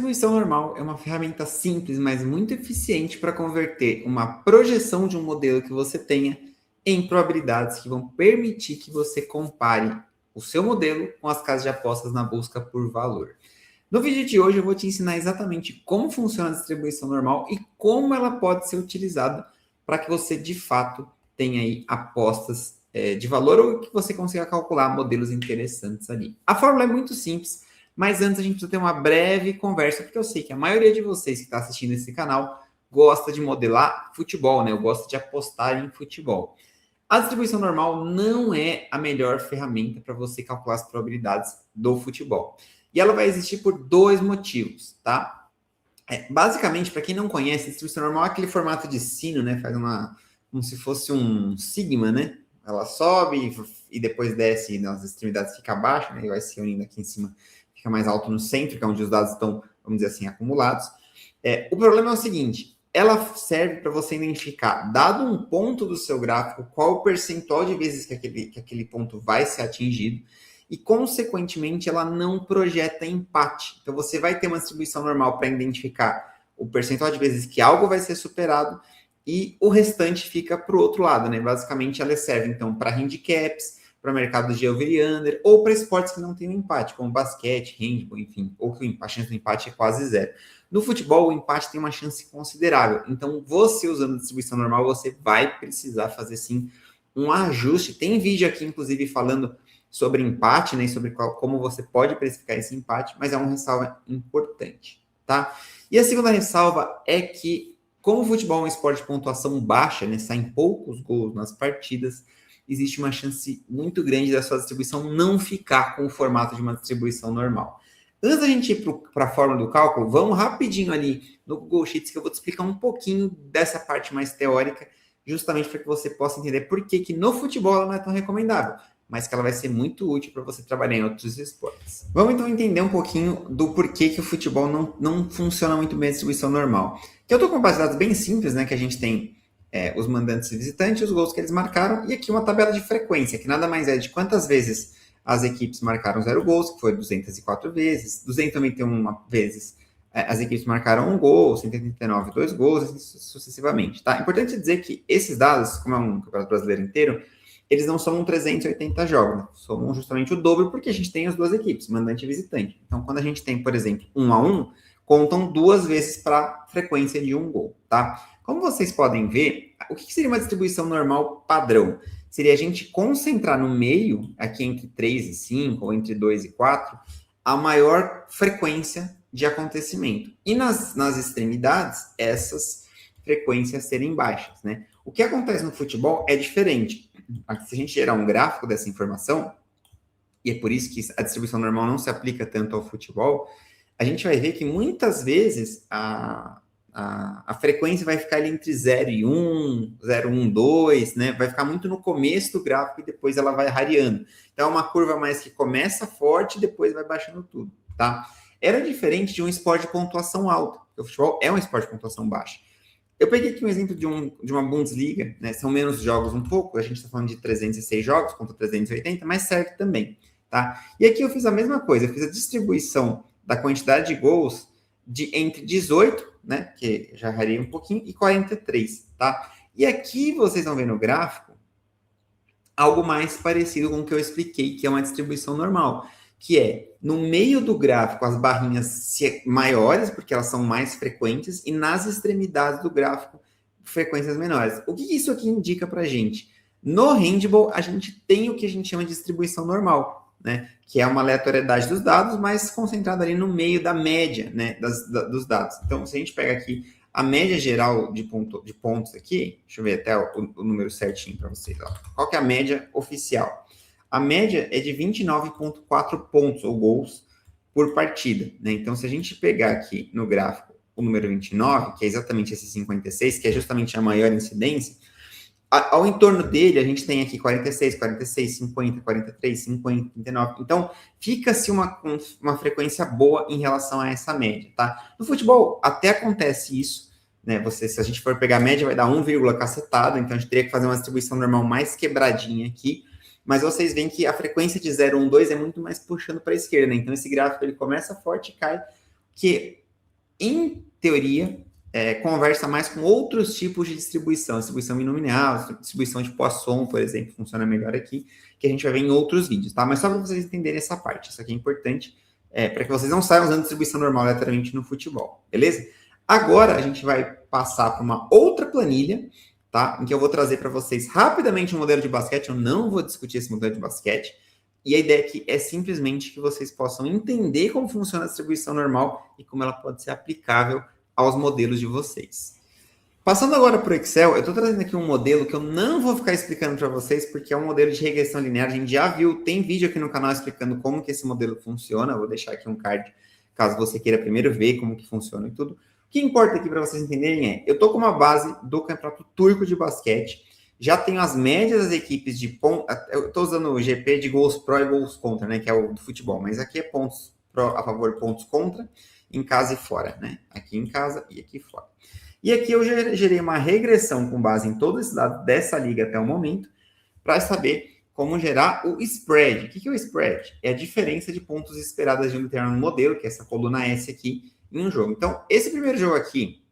distribuição normal é uma ferramenta simples, mas muito eficiente para converter uma projeção de um modelo que você tenha em probabilidades que vão permitir que você compare o seu modelo com as casas de apostas na busca por valor. No vídeo de hoje eu vou te ensinar exatamente como funciona a distribuição normal e como ela pode ser utilizada para que você de fato tenha aí apostas de valor ou que você consiga calcular modelos interessantes ali. A fórmula é muito simples, mas antes a gente precisa ter uma breve conversa, porque eu sei que a maioria de vocês que está assistindo esse canal gosta de modelar futebol, né? Eu gosto de apostar em futebol. A distribuição normal não é a melhor ferramenta para você calcular as probabilidades do futebol. E ela vai existir por dois motivos, tá? Basicamente, para quem não conhece, a distribuição normal é aquele formato de sino, né? Faz como se fosse um sigma, né? Ela sobe e depois desce nas extremidades, fica abaixo, né? E vai se unindo aqui em cima, fica mais alto no centro, que é onde os dados estão, vamos dizer assim, acumulados. O problema é o seguinte: ela serve para você identificar, dado um ponto do seu gráfico, qual o percentual de vezes que aquele ponto vai ser atingido e, consequentemente, ela não projeta empate. Então, você vai ter uma distribuição normal para identificar o percentual de vezes que algo vai ser superado e o restante fica para o outro lado, né? Basicamente, ela serve, então, para handicaps, para mercado de over e under, ou para esportes que não tem um empate, como basquete, handball, enfim, ou que a chance do empate é quase zero. No futebol, o empate tem uma chance considerável. Então, você usando a distribuição normal, você vai precisar fazer, sim, um ajuste. Tem vídeo aqui, inclusive, falando sobre empate, né, sobre como você pode precificar esse empate, mas é uma ressalva importante, tá? E a segunda ressalva é que, como o futebol é um esporte de pontuação baixa, né, saem poucos gols nas partidas, existe uma chance muito grande da sua distribuição não ficar com o formato de uma distribuição normal. Antes da gente ir para a forma do cálculo, vamos rapidinho ali no Google Sheets que eu vou te explicar um pouquinho dessa parte mais teórica, justamente para que você possa entender por que no futebol ela não é tão recomendável, mas que ela vai ser muito útil para você trabalhar em outros esportes. Vamos então entender um pouquinho do porquê que o futebol não funciona muito bem a distribuição normal. Que eu estou com base de dados bem simples, né? Que a gente tem os mandantes e visitantes, os gols que eles marcaram, e aqui uma tabela de frequência, que nada mais é de quantas vezes as equipes marcaram 0 gols, que foi 204 vezes, 291 vezes as equipes marcaram 1 gol, 189, 2 gols, assim sucessivamente, tá? Importante dizer que esses dados, como é um campeonato brasileiro inteiro, eles não somam 380 jogos, né? Somam justamente o dobro, porque a gente tem as duas equipes, mandante e visitante. Então, quando a gente tem, por exemplo, 1-1, contam 2 vezes para a frequência de 1 gol, tá? Como vocês podem ver, o que seria uma distribuição normal padrão? Seria a gente concentrar no meio, aqui entre 3 e 5, ou entre 2 e 4, a maior frequência de acontecimento. E nas extremidades, essas frequências serem baixas, né? O que acontece no futebol é diferente. Se a gente gerar um gráfico dessa informação, e é por isso que a distribuição normal não se aplica tanto ao futebol, a gente vai ver que muitas vezes a frequência vai ficar ali entre 0 e 1, 0, 1, 2, né? Vai ficar muito no começo do gráfico e depois ela vai rareando. Então, é uma curva mais que começa forte e depois vai baixando tudo, tá? Era diferente de um esporte de pontuação alta. O futebol é um esporte de pontuação baixa. Eu peguei aqui um exemplo de uma Bundesliga, né? São menos jogos um pouco, a gente está falando de 306 jogos contra 380, mas serve também, tá? E aqui eu fiz a mesma coisa, eu fiz a distribuição da quantidade de gols entre 18, né, que já rarei um pouquinho, e 43, tá? E aqui vocês vão ver no gráfico algo mais parecido com o que eu expliquei, que é uma distribuição normal, que é no meio do gráfico as barrinhas maiores, porque elas são mais frequentes, e nas extremidades do gráfico frequências menores. O que isso aqui indica para a gente? No handball, a gente tem o que a gente chama de distribuição normal, né? Que é uma aleatoriedade dos dados, mas concentrada ali no meio da média, né? Dos dados. Então, se a gente pega aqui a média geral de pontos aqui, deixa eu ver até o número certinho para vocês. Ó. Qual que é a média oficial? A média é de 29,4 pontos ou gols por partida, né? Então, se a gente pegar aqui no gráfico o número 29, que é exatamente esse 56, que é justamente a maior incidência, ao entorno dele, a gente tem aqui 46, 46, 50, 43, 50, 39. Então, fica-se uma frequência boa em relação a essa média, tá? No futebol, até acontece isso, né? Se a gente for pegar a média, vai dar 1, cacetado, então a gente teria que fazer uma distribuição normal mais quebradinha aqui, mas vocês veem que a frequência de 0, 1, 2 é muito mais puxando para a esquerda, né? Então, esse gráfico ele começa forte e cai, que em teoria, conversa mais com outros tipos de distribuição binominal, distribuição de Poisson, por exemplo, funciona melhor aqui, que a gente vai ver em outros vídeos, tá? Mas só para vocês entenderem essa parte, isso aqui é importante, para que vocês não saiam usando distribuição normal aleatoriamente no futebol, beleza? Agora a gente vai passar para uma outra planilha, tá? Em que eu vou trazer para vocês rapidamente um modelo de basquete, eu não vou discutir esse modelo de basquete, e a ideia aqui é simplesmente que vocês possam entender como funciona a distribuição normal e como ela pode ser aplicável aos modelos de vocês. Passando agora para o Excel, eu estou trazendo aqui um modelo que eu não vou ficar explicando para vocês, porque é um modelo de regressão linear, a gente já viu, tem vídeo aqui no canal explicando como que esse modelo funciona, eu vou deixar aqui um card, caso você queira primeiro ver como que funciona e tudo. O que importa aqui para vocês entenderem é, eu estou com uma base do Campeonato Turco de Basquete, já tenho as médias das equipes de pontos, eu estou usando o GP de gols pró e gols contra, né, que é o do futebol, mas aqui é pontos pró a favor, pontos contra, em casa e fora, né? Aqui em casa e aqui fora. E aqui eu gerei uma regressão com base em todos esses dados dessa liga até o momento, para saber como gerar o spread. O que é o spread? É a diferença de pontos esperadas de um determinado modelo, que é essa coluna S aqui, em um jogo. Então, esse primeiro jogo aqui,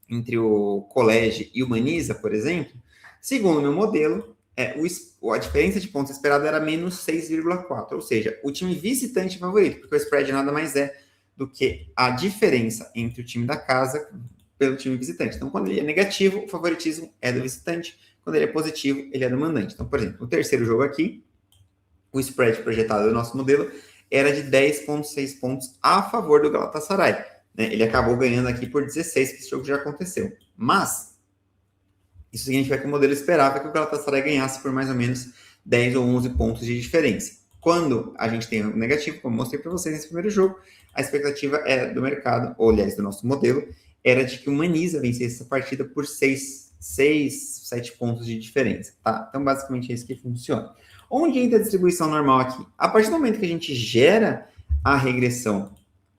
entre o Colégio e o Manisa, por exemplo, segundo o meu modelo, a diferença de pontos esperada era menos 6,4, ou seja, o time visitante favorito, porque o spread nada mais é do que a diferença entre o time da casa pelo time visitante. Então, quando ele é negativo, o favoritismo é do visitante. Quando ele é positivo, ele é do mandante. Então, por exemplo, no terceiro jogo aqui, o spread projetado do nosso modelo era de 10,6 pontos a favor do Galatasaray. Né? Ele acabou ganhando aqui por 16, que esse jogo já aconteceu. Mas, isso significa que o modelo esperava que o Galatasaray ganhasse por mais ou menos 10 ou 11 pontos de diferença. Quando a gente tem um negativo, como eu mostrei para vocês nesse primeiro jogo, a expectativa do mercado, ou aliás, do nosso modelo, era de que o Manisa vencesse essa partida por 6, 7 pontos de diferença, tá? Então, basicamente, é isso que funciona. Onde entra a distribuição normal aqui? A partir do momento que a gente gera a regressão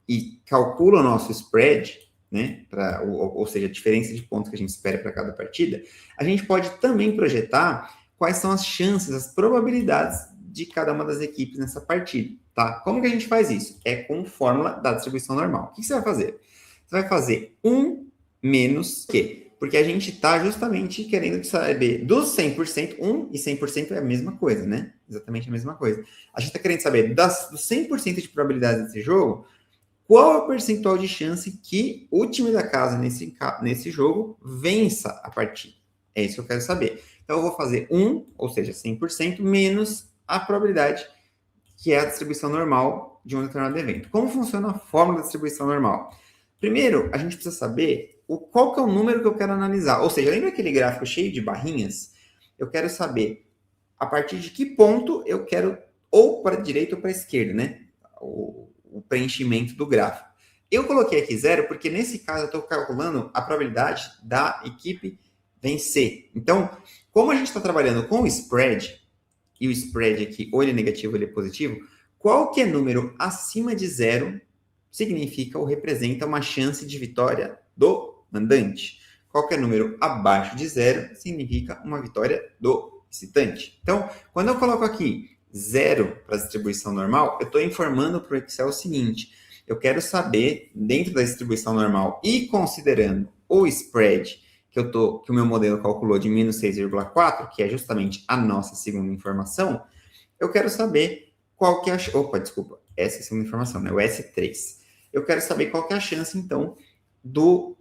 e calcula o nosso spread, né, ou seja, a diferença de pontos que a gente espera para cada partida, a gente pode também projetar quais são as chances, as probabilidades de cada uma das equipes nessa partida, tá? Como que a gente faz isso? É com fórmula da distribuição normal. O que você vai fazer? Você vai fazer 1 menos Q, porque a gente está justamente querendo saber dos 100%, 1 e 100% é a mesma coisa, né? Exatamente a mesma coisa. A gente está querendo saber dos 100% de probabilidade desse jogo, qual é o percentual de chance que o time da casa nesse jogo vença a partida. É isso que eu quero saber. Então, eu vou fazer 1, ou seja, 100%, menos a probabilidade, que é a distribuição normal de um determinado evento. Como funciona a fórmula da distribuição normal? Primeiro, a gente precisa saber qual que é o número que eu quero analisar. Ou seja, lembra aquele gráfico cheio de barrinhas? Eu quero saber a partir de que ponto eu quero ou para a direita ou para a esquerda, né? O preenchimento do gráfico. Eu coloquei aqui 0 porque nesse caso eu estou calculando a probabilidade da equipe vencer. Então, como a gente está trabalhando com o spread, e o spread aqui ou ele é negativo ou ele é positivo, qualquer número acima de 0 significa ou representa uma chance de vitória do mandante. Qualquer número abaixo de 0 significa uma vitória do visitante. Então, quando eu coloco aqui 0 para a distribuição normal, eu estou informando para o Excel o seguinte: eu quero saber, dentro da distribuição normal e considerando o spread que o meu modelo calculou de menos 6,4, que é justamente a nossa segunda informação, eu quero saber qual que é a... Opa, desculpa, essa é a segunda informação, né? O S3. Eu quero saber qual que é a chance, então, do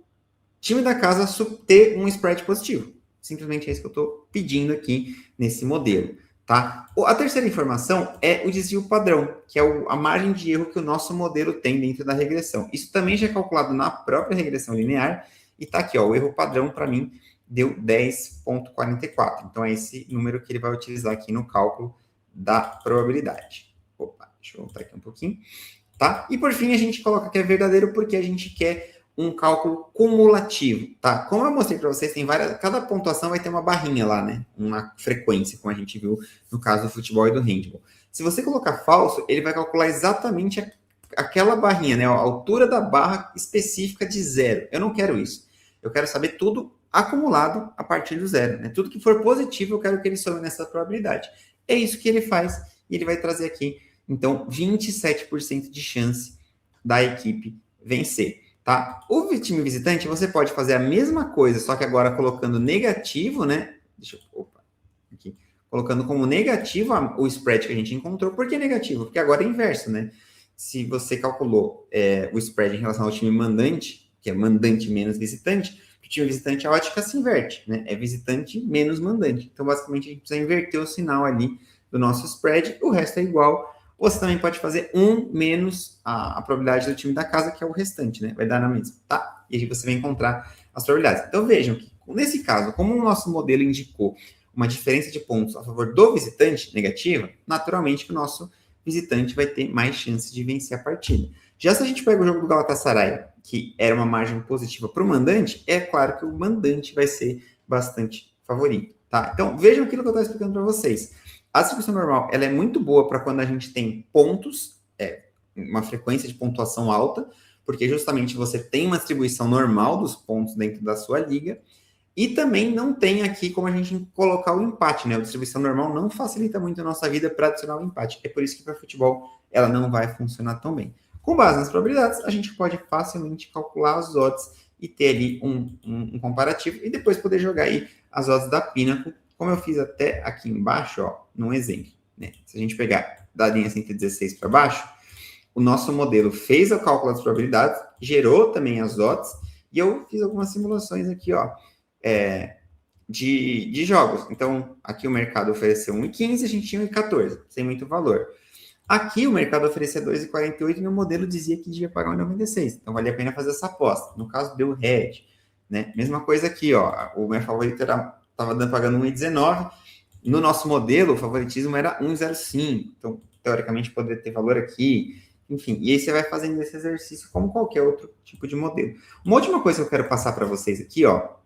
time da casa ter um spread positivo. Simplesmente é isso que eu estou pedindo aqui nesse modelo, tá? A terceira informação é o desvio padrão, que é a margem de erro que o nosso modelo tem dentro da regressão. Isso também já é calculado na própria regressão linear e tá aqui, ó, o erro padrão para mim deu 10,44. Então é esse número que ele vai utilizar aqui no cálculo da probabilidade. Opa, deixa eu voltar aqui um pouquinho. Tá? E por fim a gente coloca que é verdadeiro porque a gente quer um cálculo cumulativo, tá? Como eu mostrei para vocês, cada pontuação vai ter uma barrinha lá, né? Uma frequência, como a gente viu no caso do futebol e do handball. Se você colocar falso, ele vai calcular exatamente aquela barrinha, né? A altura da barra específica de 0. Eu não quero isso. Eu quero saber tudo acumulado a partir do 0, né? Tudo que for positivo, eu quero que ele some nessa probabilidade. É isso que ele faz e ele vai trazer aqui então, 27% de chance da equipe vencer, tá? O time visitante, você pode fazer a mesma coisa, só que agora colocando negativo, né? Aqui. Colocando como negativo o spread que a gente encontrou. Por que negativo? Porque agora é inverso, né? Se você calculou o spread em relação ao time mandante, que é mandante menos visitante, o time visitante, a ótica se inverte, né? É visitante menos mandante. Então, basicamente, a gente precisa inverter o sinal ali do nosso spread, o resto é igual. Você também pode fazer 1 menos a probabilidade do time da casa, que é o restante, né? Vai dar na mesma, tá? E aí você vai encontrar as probabilidades. Então, vejam que, nesse caso, como o nosso modelo indicou uma diferença de pontos a favor do visitante negativa, naturalmente que o nosso visitante vai ter mais chance de vencer a partida. Já se a gente pega o jogo do Galatasaray, que era uma margem positiva para o mandante, é claro que o mandante vai ser bastante favorito, tá? Então, vejam aquilo que eu estou explicando para vocês. A distribuição normal, ela é muito boa para quando a gente tem pontos, uma frequência de pontuação alta, porque justamente você tem uma distribuição normal dos pontos dentro da sua liga, e também não tem aqui como a gente colocar o empate, né? A distribuição normal não facilita muito a nossa vida para adicionar o empate. É por isso que para futebol ela não vai funcionar tão bem. Com base nas probabilidades, a gente pode facilmente calcular as odds e ter ali um comparativo e depois poder jogar aí as odds da Pinnacle, como eu fiz até aqui embaixo, ó, num exemplo, né? Se a gente pegar da linha 116 para baixo, o nosso modelo fez o cálculo das probabilidades, gerou também as odds, e eu fiz algumas simulações aqui, ó, de jogos. Então, aqui o mercado ofereceu 1,15, a gente tinha 1,14, sem muito valor. Aqui o mercado oferecia 2,48 e meu modelo dizia que devia pagar 1,96. Então, valia a pena fazer essa aposta. No caso, deu red, né? Mesma coisa aqui, ó. O meu favorito estava pagando 1,19. No nosso modelo, o favoritismo era 1,05. Então, teoricamente, poderia ter valor aqui. Enfim, e aí você vai fazendo esse exercício como qualquer outro tipo de modelo. Uma última coisa que eu quero passar para vocês aqui, ó,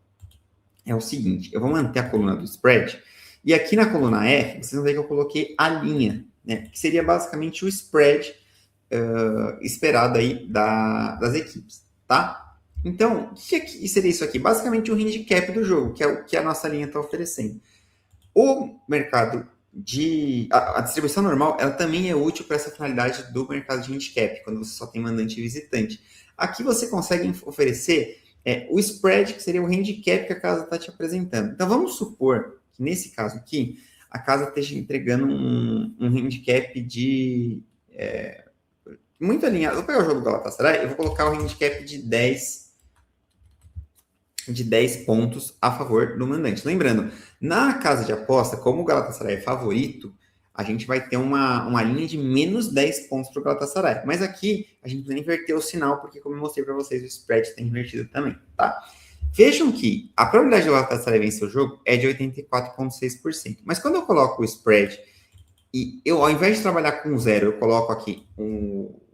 é o seguinte, eu vou manter a coluna do spread, e aqui na coluna F, vocês vão ver que eu coloquei a linha, né, que seria basicamente o spread esperado aí das equipes, tá? Então, o que seria isso aqui? Basicamente o handicap do jogo, que é o que a nossa linha está oferecendo. O mercado a distribuição normal, ela também é útil para essa finalidade do mercado de handicap, quando você só tem mandante e visitante. Aqui você consegue oferecer o spread, que seria o handicap que a casa está te apresentando. Então, vamos supor que, nesse caso aqui, a casa esteja entregando um handicap de... muito alinhado. Vou pegar o jogo do Galatasaray, eu vou colocar o handicap de 10 pontos a favor do mandante. Lembrando, na casa de aposta, como o Galatasaray é favorito, a gente vai ter uma linha de menos 10 pontos para o Galatasaray. Mas aqui, a gente precisa inverter o sinal, porque como eu mostrei para vocês, o spread está invertido também, tá? Vejam que a probabilidade do Galatasaray vencer o jogo é de 84,6%. Mas quando eu coloco o spread, e eu, ao invés de trabalhar com zero, eu coloco aqui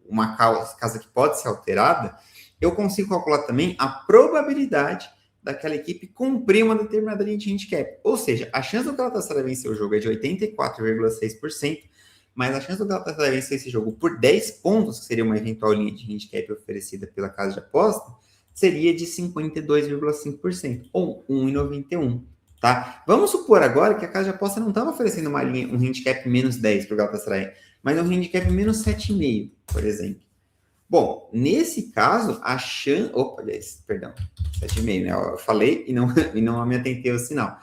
uma casa que pode ser alterada, eu consigo calcular também a probabilidade daquela equipe cumprir uma determinada linha de handicap. Ou seja, a chance do Galatasaray vencer o jogo é de 84,6%, mas a chance do Galatasaray vencer esse jogo por 10 pontos, que seria uma eventual linha de handicap oferecida pela casa de aposta, seria de 52,5%, ou 1,91%. Tá? Vamos supor agora que a casa de aposta não estava oferecendo um handicap menos 10 para o Galatasaray, mas um handicap menos 7,5, por exemplo. Bom, nesse caso, a chance... Opa, perdão, 7,5, né? Eu falei e não me atentei ao sinal.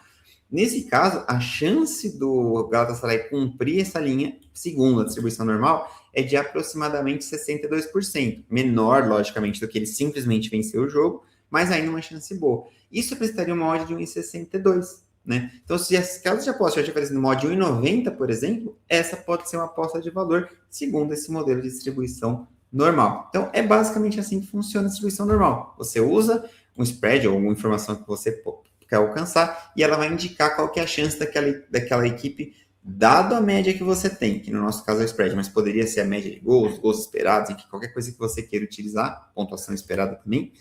Nesse caso, a chance do Galatasaray cumprir essa linha, segundo a distribuição normal, é de aproximadamente 62%. Menor, logicamente, do que ele simplesmente vencer o jogo, mas ainda uma chance boa. Isso representaria uma odd de 1,62, né? Então, se as casas de aposta já oferecendo uma odd de 1,90, por exemplo, essa pode ser uma aposta de valor, segundo esse modelo de distribuição normal. Então, é basicamente assim que funciona a distribuição normal. Você usa um spread ou alguma informação que você quer alcançar e ela vai indicar qual que é a chance daquela equipe, dado a média que você tem, que no nosso caso é o spread, mas poderia ser a média de gols esperados, enfim, qualquer coisa que você queira utilizar, pontuação esperada também,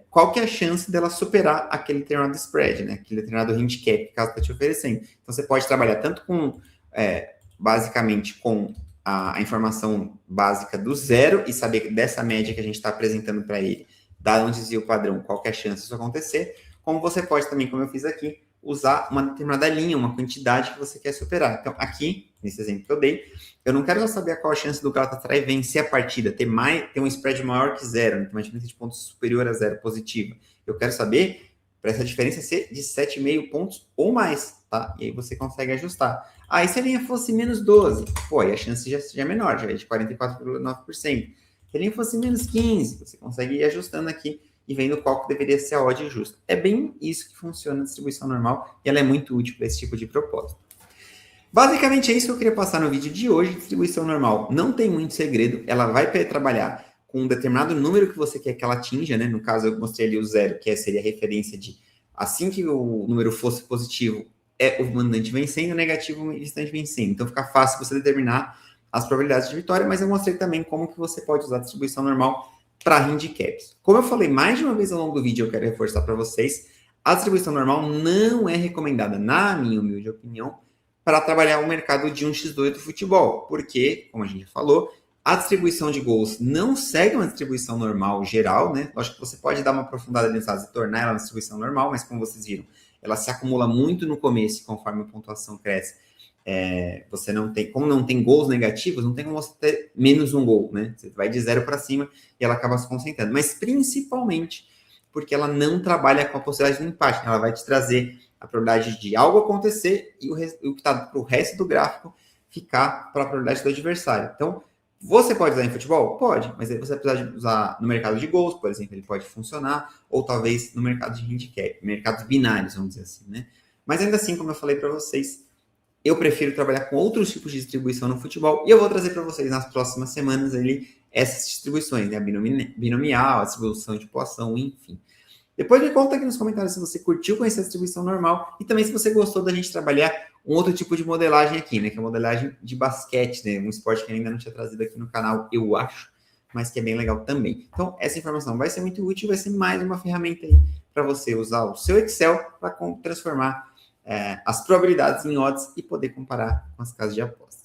qual que é a chance dela superar aquele determinado spread, né? Aquele determinado handicap que a casa está te oferecendo. Então, você pode trabalhar tanto com, basicamente, com a informação básica do zero e saber dessa média que a gente está apresentando para ele, dado um desvio padrão, qual que é a chance disso acontecer, como você pode também, como eu fiz aqui, usar uma determinada linha, uma quantidade que você quer superar. Então, aqui, nesse exemplo que eu dei, eu não quero só saber qual a chance do Galatasaray vencer a partida, ter um spread maior que zero, ter uma diferença de pontos superior a zero positiva. Eu quero saber para essa diferença ser de 7,5 pontos ou mais, tá? E aí você consegue ajustar. Aí se a linha fosse menos 12, pô, aí a chance já é menor, já é de 44,9%. Se a linha fosse menos 15, você consegue ir ajustando aqui e vendo qual que deveria ser a odd justa. É bem isso que funciona a distribuição normal e ela é muito útil para esse tipo de propósito. Basicamente é isso que eu queria passar no vídeo de hoje. Distribuição normal não tem muito segredo, ela vai trabalhar com um determinado número que você quer que ela atinja, né? No caso, eu mostrei ali o zero, que seria a referência de assim que o número fosse positivo, é o mandante vencendo, negativo, o visitante vencendo. Então fica fácil você determinar as probabilidades de vitória, mas eu mostrei também como que você pode usar a distribuição normal para handicaps. Como eu falei mais de uma vez ao longo do vídeo, eu quero reforçar para vocês, a distribuição normal não é recomendada, na minha humilde opinião, para trabalhar o mercado de 1x2 do futebol, porque, como a gente já falou, a distribuição de gols não segue uma distribuição normal geral, né? Lógico que você pode dar uma aprofundada nessa e tornar ela uma distribuição normal, mas como vocês viram, ela se acumula muito no começo, conforme a pontuação cresce. Você não tem, como não tem gols negativos, não tem como você ter menos um gol, né? Você vai de 0 para cima e ela acaba se concentrando. Mas principalmente porque ela não trabalha com a possibilidade do empate, ela vai te trazer a probabilidade de algo acontecer e o que está para o resto do gráfico ficar para a probabilidade do adversário. Então, você pode usar em futebol? Pode, mas aí você vai precisar de usar no mercado de gols, por exemplo, ele pode funcionar, ou talvez no mercado de handicap, mercados binários, vamos dizer assim, né? Mas ainda assim, como eu falei para vocês, eu prefiro trabalhar com outros tipos de distribuição no futebol e eu vou trazer para vocês nas próximas semanas ali essas distribuições, né? A binomial, a distribuição de poação, enfim. Depois me conta aqui nos comentários se você curtiu conhecer a distribuição normal e também se você gostou da gente trabalhar um outro tipo de modelagem aqui, né? Que é a modelagem de basquete, né? Um esporte que ainda não tinha trazido aqui no canal, eu acho, mas que é bem legal também. Então, essa informação vai ser muito útil, vai ser mais uma ferramenta aí para você usar o seu Excel para transformar as probabilidades em odds e poder comparar com as casas de aposta.